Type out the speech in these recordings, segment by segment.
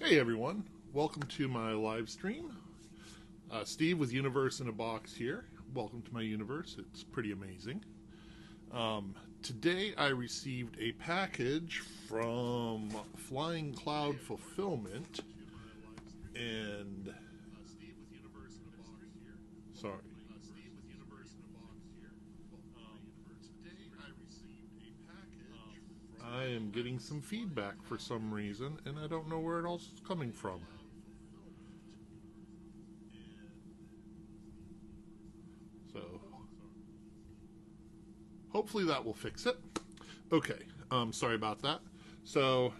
Hey everyone, welcome to my live stream. Steve with Universe in a Box here. Welcome to my universe, it's pretty amazing. Today I received a package from Flying Cloud Fulfillment, and sorry. I am getting some feedback for some reason, and I don't know where it all's coming from. So, hopefully that will fix it. Okay, sorry about that. So,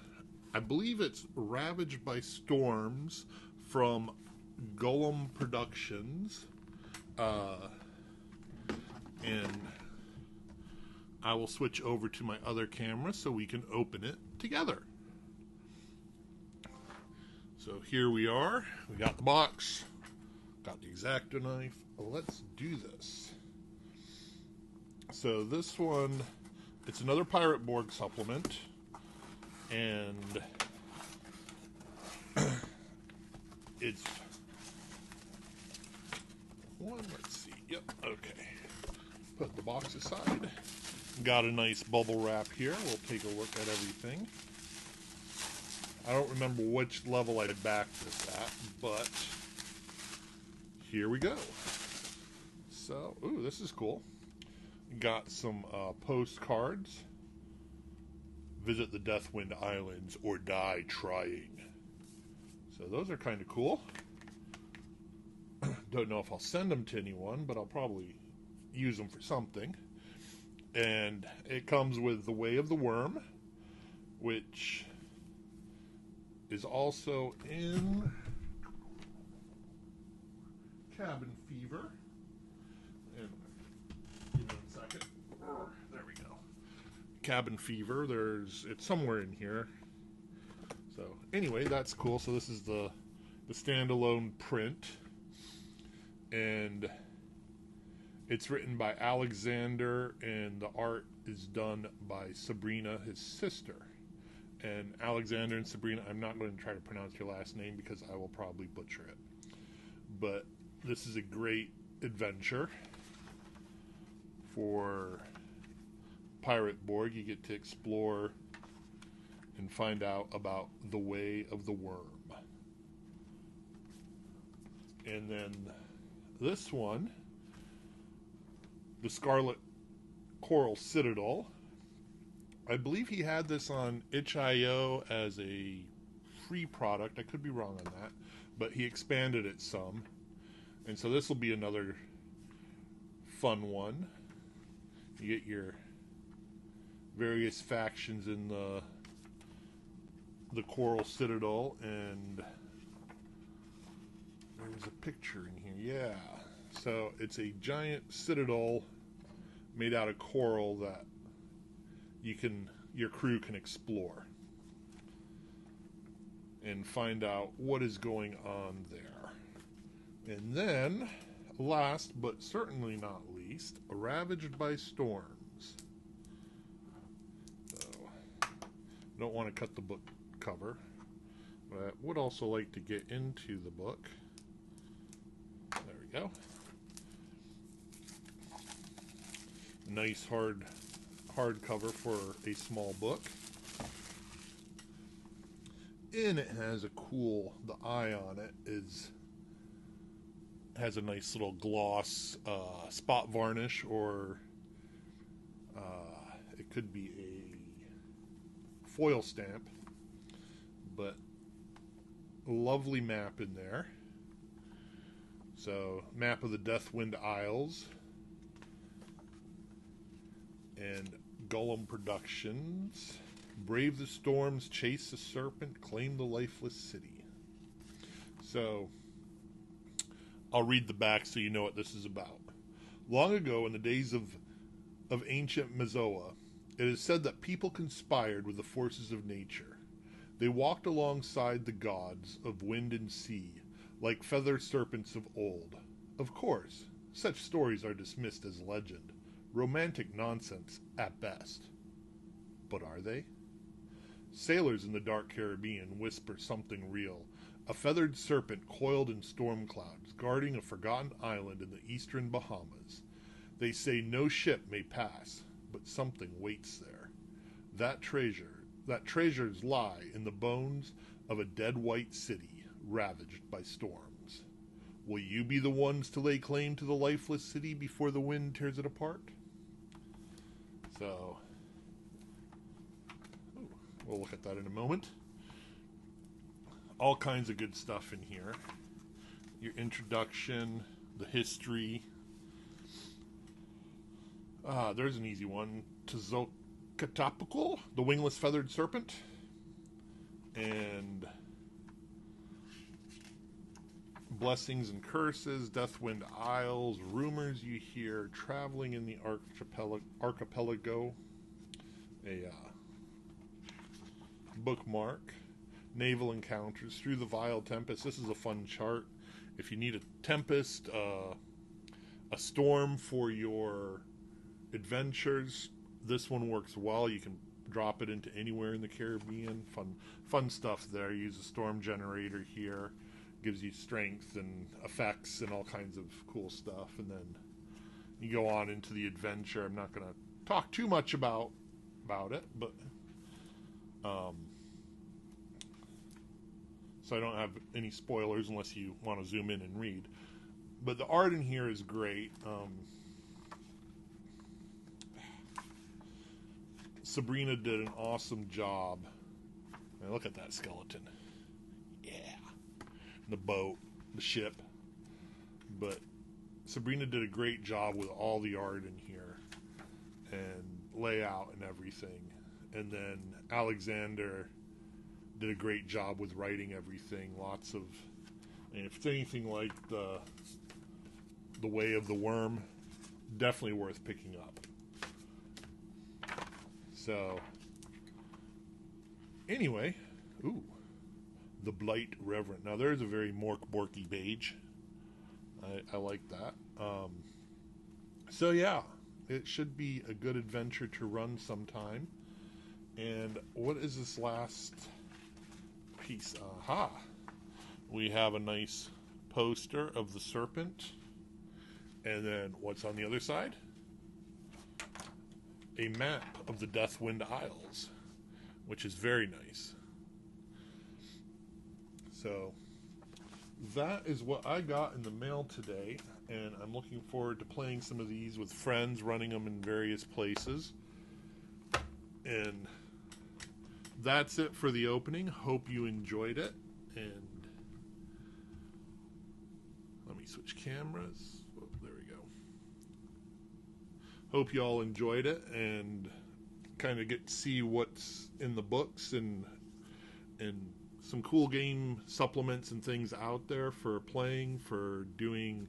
I believe it's Ravaged by Storms from Golem Productions. And I will switch over to my other camera so we can open it together. So here we are. We got the box. Got the X-Acto knife. Let's do this. So this one, it's another Pirate Borg supplement. And it's one, let's see. Yep, okay. Put the box aside. Got a nice bubble wrap here. We'll take a look at everything. I don't remember which level I backed this at, but here we go. So, ooh, this is cool. Got some postcards. Visit the Deathwind Islands or die trying. So those are kind of cool. Don't know if I'll send them to anyone, but I'll probably use them for something. And it comes with The Way of the Worm, which is also in Cabin Fever. And give me 1 second. There we go. Cabin Fever. It's somewhere in here. So anyway, that's cool. So this is the standalone print, and it's written by Alexander, and the art is done by Sabrina, his sister. And Alexander and Sabrina, I'm not going to try to pronounce your last name because I will probably butcher it. But this is a great adventure for Pirate Borg. You get to explore and find out about the Way of the Worm. And then this one, the Scarlet Coral Citadel. I believe he had this on itch.io as a free product. I could be wrong on that, but he expanded it some. And so this will be another fun one. You get your various factions in the Coral Citadel, and there's a picture in here. Yeah. So it's a giant citadel made out of coral that your crew can explore and find out what is going on there. And then, last but certainly not least, Ravaged by Storms. So, don't want to cut the book cover, but I would also like to get into the book. There we go. Nice hardcover for a small book. And it has the eye on it has a nice little gloss spot varnish, or it could be a foil stamp, but a lovely map in there. So, map of the Deathwind Isles, and Golem Productions. Brave the storms, chase the serpent, claim the lifeless city. So, I'll read the back so you know what this is about. Long ago, in the days of ancient Mesoa, it is said that people conspired with the forces of nature. They walked alongside the gods of wind and sea, like feathered serpents of old. Of course, such stories are dismissed as legend, romantic nonsense at best. But are they? Sailors in the dark Caribbean whisper something real. A feathered serpent coiled in storm clouds, guarding a forgotten island in the Eastern Bahamas. They say no ship may pass, but something waits there. That treasures lie in the bones of a dead white city, ravaged by storms. Will you be the ones to lay claim to the lifeless city before the wind tears it apart? So, we'll look at that in a moment. All kinds of good stuff in here. Your introduction, the history. There's an easy one. Jatscha-Zelt, the wingless feathered serpent. And blessings and curses, Deathwind Isles, rumors you hear, traveling in the archipelago. A bookmark. Naval encounters through the vile tempest. This is a fun chart. If you need a tempest, a storm for your adventures, this one works well. You can drop it into anywhere in the Caribbean. Fun stuff there. Use a storm generator here. Gives you strength and effects and all kinds of cool stuff. And then you go on into the adventure. I'm not going to talk too much about it, but so I don't have any spoilers unless you want to zoom in and read. But the art in here is great. Sabrina did an awesome job. Man, look at that skeleton. Yeah. The boat, the ship. But Sabrina did a great job with all the art in here. And layout and everything. And then Alexander did a great job with writing everything. Lots of, and if it's anything like the Way of the Worm, definitely worth picking up. So, anyway, the Blight Reverend. Now there's a very Mork-Borky page. I like that. So yeah, it should be a good adventure to run sometime. And what is this last piece? Aha! We have a nice poster of the serpent. And then what's on the other side? A map of the Deathwind Isles, which is very nice. So that is what I got in the mail today, and I'm looking forward to playing some of these with friends, running them in various places. And that's it for the opening. Hope you enjoyed it. And let me switch cameras. Oh, there we go. Hope you all enjoyed it and kind of get to see what's in the books and some cool game supplements and things out there for playing, for doing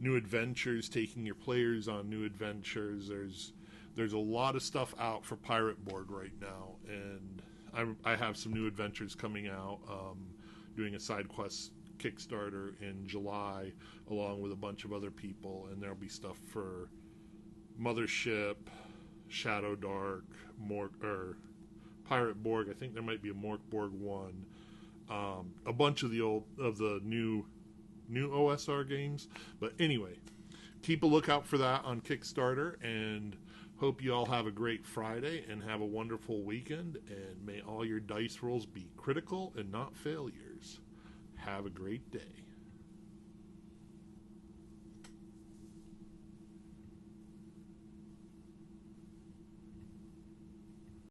new adventures, taking your players on new adventures. There's a lot of stuff out for Pirate Board right now, and I have some new adventures coming out. Doing a side quest Kickstarter in July along with a bunch of other people, and there'll be stuff for Mothership, Shadow Dark, Pirate Borg. I think there might be a Mork Borg 1. A bunch of the new OSR games. But anyway, keep a lookout for that on Kickstarter, and hope you all have a great Friday and have a wonderful weekend, and may all your dice rolls be critical and not failures. Have a great day.